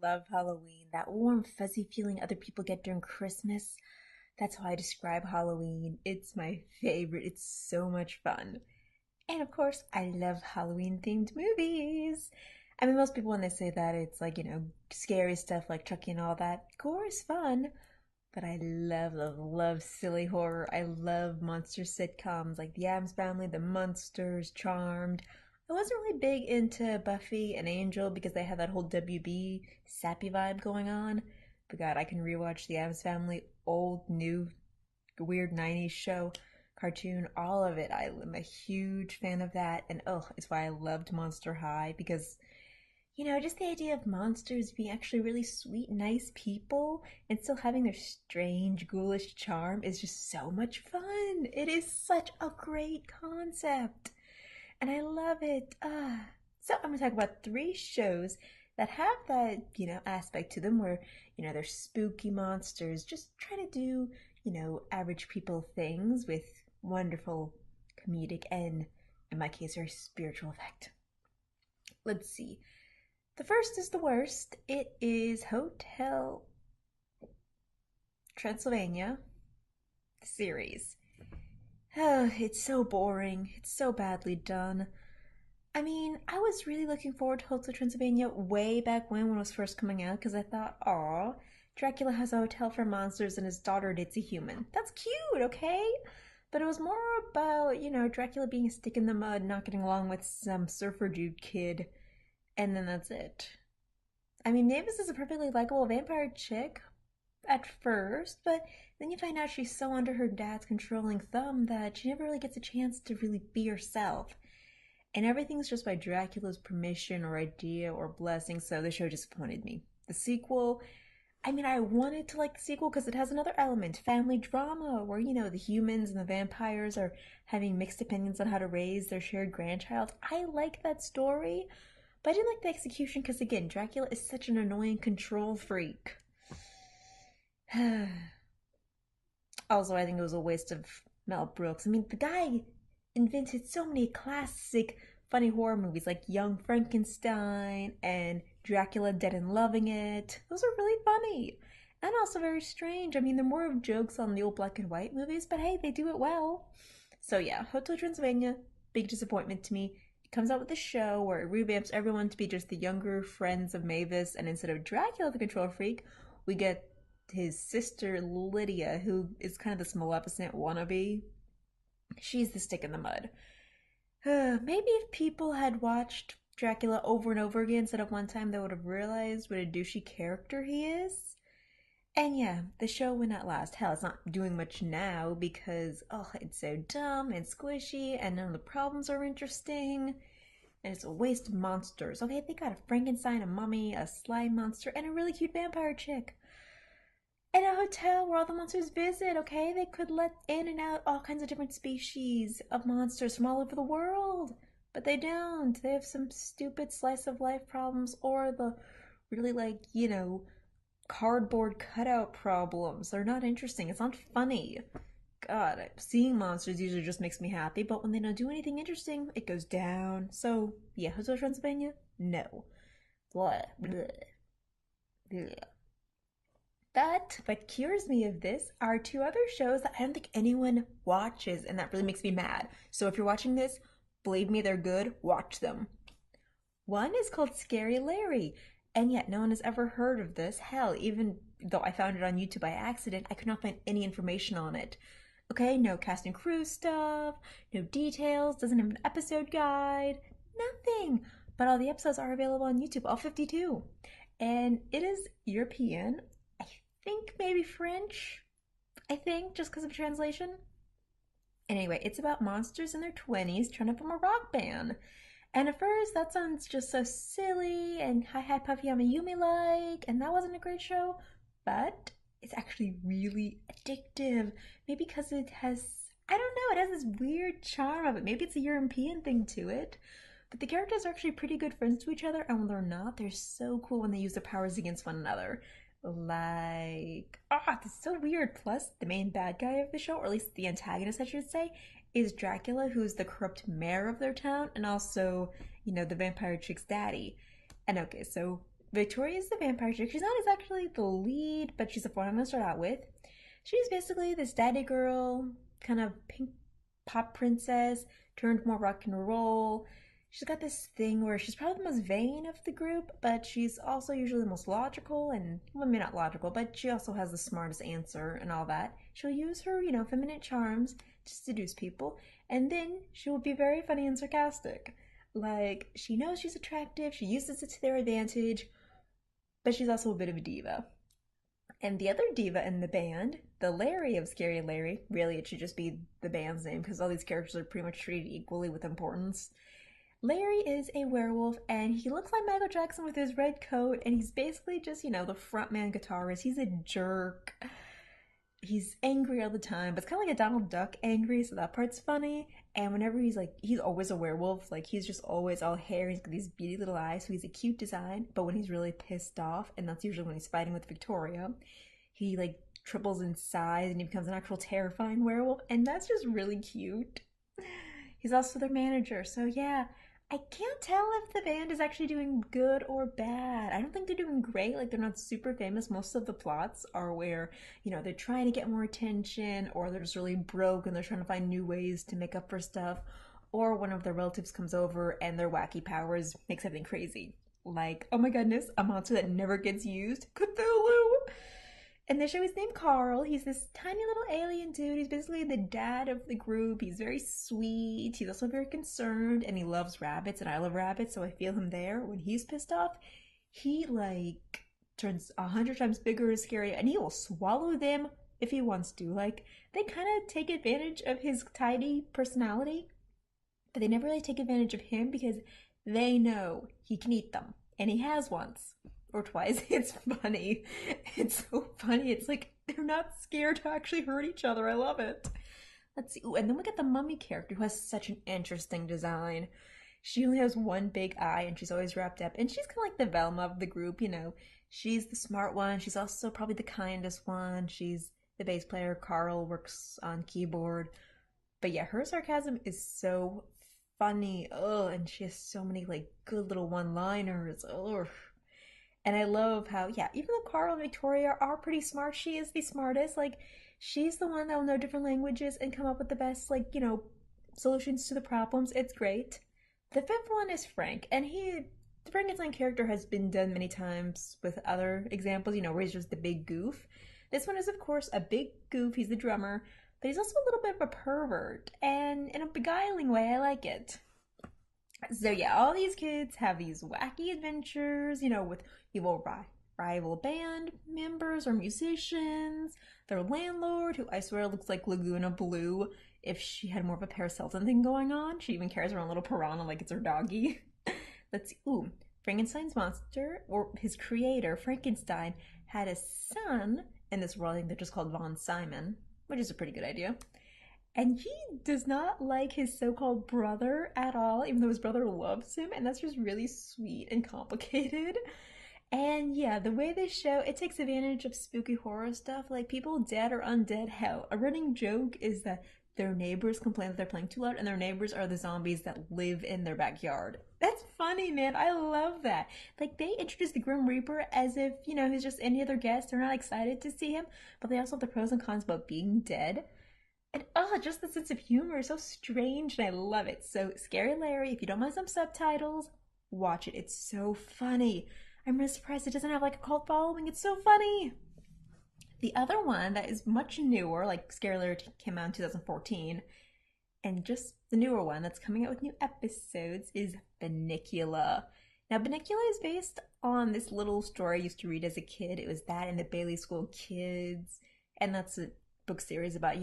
love Halloween. That warm, fuzzy feeling other people get during Christmas. That's how I describe Halloween. It's my favorite. It's so much fun. And of course, I love Halloween themed movies. I mean, most people, when they say that, it's like, scary stuff like Chucky and all that. Gore is fun, but I love, love, love silly horror. I love monster sitcoms like The Addams Family, The Munsters, Charmed. I wasn't really big into Buffy and Angel because they had that whole WB sappy vibe going on. But God, I can rewatch The Addams Family, old, new, weird 90s show, cartoon, all of it. I am a huge fan of that. And oh, it's why I loved Monster High because just the idea of monsters being actually really sweet, nice people and still having their strange, ghoulish charm is just so much fun. It is such a great concept. And I love it. So I'm going to talk about three shows that have that, aspect to them where, they're spooky monsters just trying to do, average people things with wonderful comedic and, in my case, very spiritual effect. Let's see. The first is the worst. It is Hotel Transylvania, the series. Oh, it's so boring. It's so badly done. I mean, I was really looking forward to Hotel Transylvania way back when it was first coming out because I thought, aw, Dracula has a hotel for monsters and his daughter dates a human. That's cute, okay? But it was more about, Dracula being a stick in the mud, not getting along with some surfer dude kid, and then that's it. I mean, Mavis is a perfectly likable vampire chick at first, but then you find out she's so under her dad's controlling thumb that she never really gets a chance to really be herself. And everything's just by Dracula's permission or idea or blessing, so the show disappointed me. The sequel, I mean, I wanted to like the sequel because it has another element, family drama, where, the humans and the vampires are having mixed opinions on how to raise their shared grandchild. I like that story, but I didn't like the execution because, again, Dracula is such an annoying control freak. Also, I think it was a waste of Mel Brooks. I mean, the guy invented so many classic funny horror movies like Young Frankenstein and Dracula Dead and Loving It. Those are really funny. And also very strange. I mean, they're more of jokes on the old black and white movies, but hey, they do it well. So yeah, Hotel Transylvania, big disappointment to me. It comes out with a show where it revamps everyone to be just the younger friends of Mavis, and instead of Dracula the control freak, we get his sister Lydia, who is kind of this Maleficent wannabe. She's the stick in the mud. Maybe if people had watched Dracula over and over again instead of one time, they would have realized what a douchey character he is. And yeah, the show would not last. Hell, it's not doing much now because, oh, it's so dumb and squishy and none of the problems are interesting. And it's a waste of monsters. Okay, they got a Frankenstein, a mummy, a slime monster, and a really cute vampire chick. And a hotel where all the monsters visit, okay? They could let in and out all kinds of different species of monsters from all over the world. But they don't. They have some stupid slice of life problems or the really cardboard cutout problems. They're not interesting. It's not funny. God, seeing monsters usually just makes me happy, but when they don't do anything interesting, it goes down. So, yeah, Hotel Transylvania? No. Blah, blah, blah. But what cures me of this are two other shows that I don't think anyone watches, and that really makes me mad. So if you're watching this, believe me, they're good. Watch them. One is called Scary Larry, and yet no one has ever heard of this. Hell, even though I found it on YouTube by accident, I could not find any information on it. Okay, no cast and crew stuff, no details, doesn't have an episode guide, nothing. But all the episodes are available on YouTube, all 52. And it is European. I think maybe French. I think, just because of translation. Anyway, it's about monsters in their 20s trying to form a rock band. And at first, that sounds just so silly and Hi Hi Puffy I'm a Yumi like, and that wasn't a great show, but it's actually really addictive. Maybe because it has, I don't know, it has this weird charm of it. Maybe it's a European thing to it. But the characters are actually pretty good friends to each other, and when they're not, they're so cool when they use their powers against one another. It's so weird. Plus, the main bad guy of the show, or at least the antagonist, I should say, is Dracula, who's the corrupt mayor of their town, and also, the vampire chick's daddy. And okay, so Victoria is the vampire chick. She's not exactly the lead, but she's the one I'm gonna start out with. She's basically this daddy girl, kind of pink pop princess, turned more rock and roll. She's got this thing where she's probably the most vain of the group, but she's also usually the most logical and, well, maybe not logical, but she also has the smartest answer and all that. She'll use her, feminine charms to seduce people, and then she will be very funny and sarcastic. Like, she knows she's attractive, she uses it to their advantage, but she's also a bit of a diva. And the other diva in the band, the Larry of Scary Larry, really it should just be the band's name because all these characters are pretty much treated equally with importance. Larry is a werewolf and he looks like Michael Jackson with his red coat and he's basically just, the frontman guitarist. He's a jerk. He's angry all the time, but it's kind of like a Donald Duck angry, so that part's funny. And whenever he's always a werewolf, like he's just always all hair, he's got these beady little eyes, so he's a cute design. But when he's really pissed off, and that's usually when he's fighting with Victoria, he like triples in size and he becomes an actual terrifying werewolf, and that's just really cute. He's also their manager, so yeah, I can't tell if the band is actually doing good or bad. I don't think they're doing great. Like, they're not super famous. Most of the plots are where, they're trying to get more attention, or they're just really broke and they're trying to find new ways to make up for stuff, or one of their relatives comes over and their wacky powers make something crazy. Like, oh my goodness, a monster that never gets used, Cthulhu! And they show his name Carl. He's this tiny little alien dude. He's basically the dad of the group. He's very sweet. He's also very concerned, and he loves rabbits, and I love rabbits, so I feel him there. When he's pissed off, he turns 100 times bigger and scarier, and he will swallow them if he wants to. Like, they kind of take advantage of his tidy personality, but they never really take advantage of him because they know he can eat them, and he has once. Or twice. It's funny. It's so funny. It's like they're not scared to actually hurt each other. I love it. Let's see. Ooh, and then we get the mummy character who has such an interesting design. She only has one big eye and she's always wrapped up. And she's kind of like the Velma of the group, She's the smart one. She's also probably the kindest one. She's the bass player. Carl works on keyboard. But yeah, her sarcasm is so funny. Oh, and she has so many good little one-liners. Oh. And I love how, yeah, even though Carl and Victoria are pretty smart, she is the smartest. She's the one that will know different languages and come up with the best, solutions to the problems. It's great. The fifth one is Frank, and the Frankenstein character has been done many times with other examples, where he's just the big goof. This one is, of course, a big goof. He's the drummer, but he's also a little bit of a pervert, and in a beguiling way, I like it. So yeah, all these kids have these wacky adventures, with evil rival band members or musicians, their landlord, who I swear looks like Laguna Blue if she had more of a Paracelsus thing going on. She even carries around a little piranha like it's her doggy. Let's see. Ooh, Frankenstein's monster, or his creator, Frankenstein, had a son in this world. I think they're just called Von Simon, which is a pretty good idea. And he does not like his so-called brother at all, even though his brother loves him, and that's just really sweet and complicated. And yeah, the way they show, it takes advantage of spooky horror stuff, like people dead or undead. Hell, a running joke is that their neighbors complain that they're playing too loud, and their neighbors are the zombies that live in their backyard. That's funny, man. I love that. They introduce the Grim Reaper as if, he's just any other guest. They're not excited to see him, but they also have the pros and cons about being dead. And just the sense of humor is so strange, and I love it. So, Scary Larry, if you don't mind some subtitles, watch it. It's so funny. I'm really surprised it doesn't have a cult following. It's so funny. The other one that is much newer, Scary Larry came out in 2014, and just the newer one that's coming out with new episodes is Bunnicula. Now, Bunnicula is based on this little story I used to read as a kid. It was that and the Bailey School Kids, and that's a book series about,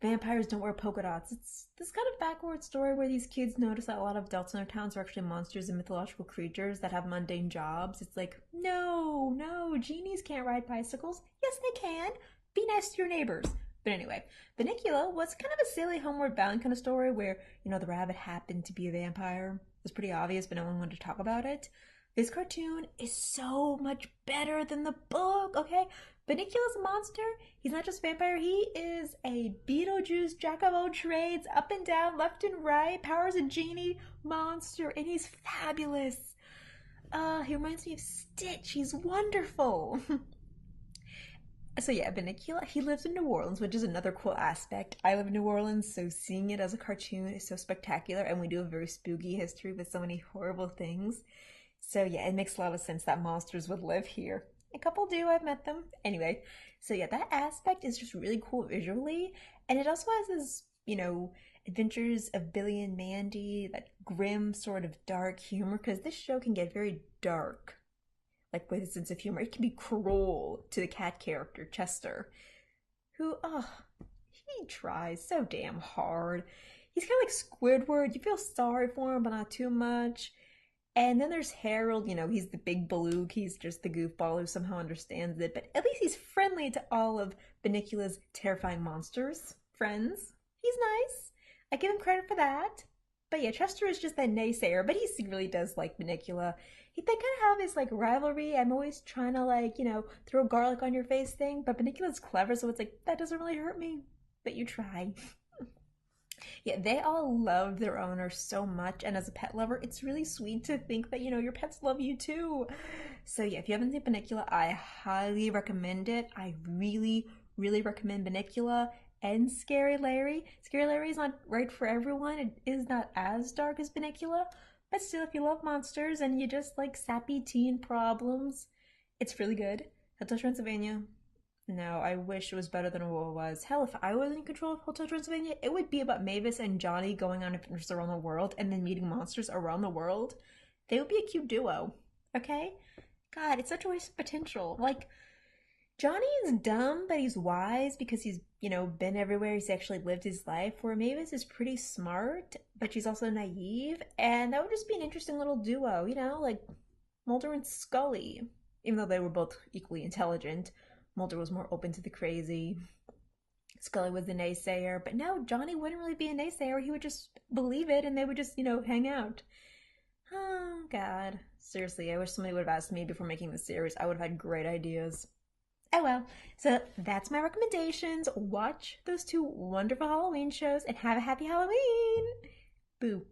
vampires don't wear polka dots. It's this kind of backward story where these kids notice that a lot of adults in their towns are actually monsters and mythological creatures that have mundane jobs. It's no, genies can't ride bicycles. Yes, they can. Be nice to your neighbors. But anyway, Bunnicula was kind of a silly homeward bound kind of story where, the rabbit happened to be a vampire. It was pretty obvious, but no one wanted to talk about it. This cartoon is so much better than the book, okay? Bunnicula's a monster. He's not just a vampire. He is a Beetlejuice, jack of all trades, up and down, left and right, powers a genie monster, and he's fabulous. He reminds me of Stitch. He's wonderful. So yeah, Bunnicula, he lives in New Orleans, which is another cool aspect. I live in New Orleans, so seeing it as a cartoon is so spectacular, and we do a very spooky history with so many horrible things. So yeah, it makes a lot of sense that monsters would live here. A couple do, I've met them. Anyway, so yeah, that aspect is just really cool visually, and it also has this, adventures of Billy and Mandy, that grim sort of dark humor, because this show can get very dark like with a sense of humor. It can be cruel to the cat character, Chester, who, he tries so damn hard. He's kind of like Squidward. You feel sorry for him, but not too much. And then there's Harold, he's the big beluga. He's just the goofball who somehow understands it, but at least he's friendly to all of Bunnicula's terrifying monsters. Friends. He's nice. I give him credit for that. But yeah, Chester is just that naysayer, but he secretly does like Bunnicula. They kind of have this like rivalry. I'm always trying to like, throw garlic on your face thing, but Bunnicula's clever, so it's like, that doesn't really hurt me. But you try. Yeah, they all love their owner so much, and as a pet lover, it's really sweet to think that, your pets love you too. So yeah, if you haven't seen Bunnicula, I highly recommend it. I really, really recommend Bunnicula and Scary Larry. Scary Larry is not right for everyone. It is not as dark as Bunnicula, but still, if you love monsters and you just like sappy teen problems, it's really good. Hotel Transylvania. No, I wish it was better than what it was. Hell, if I was in control of Hotel Transylvania, it would be about Mavis and Johnny going on adventures around the world and then meeting monsters around the world. They would be a cute duo. Okay? God, it's such a waste of potential. Like, Johnny is dumb, but he's wise because he's, been everywhere. He's actually lived his life. Where Mavis is pretty smart, but she's also naive. And that would just be an interesting little duo, like Mulder and Scully. Even though they were both equally intelligent, Mulder was more open to the crazy. Scully was the naysayer. But no, Johnny wouldn't really be a naysayer. He would just believe it and they would just, hang out. Oh, God. Seriously, I wish somebody would have asked me before making the series. I would have had great ideas. Oh well, so that's my recommendations. Watch those two wonderful Halloween shows and have a happy Halloween! Boo.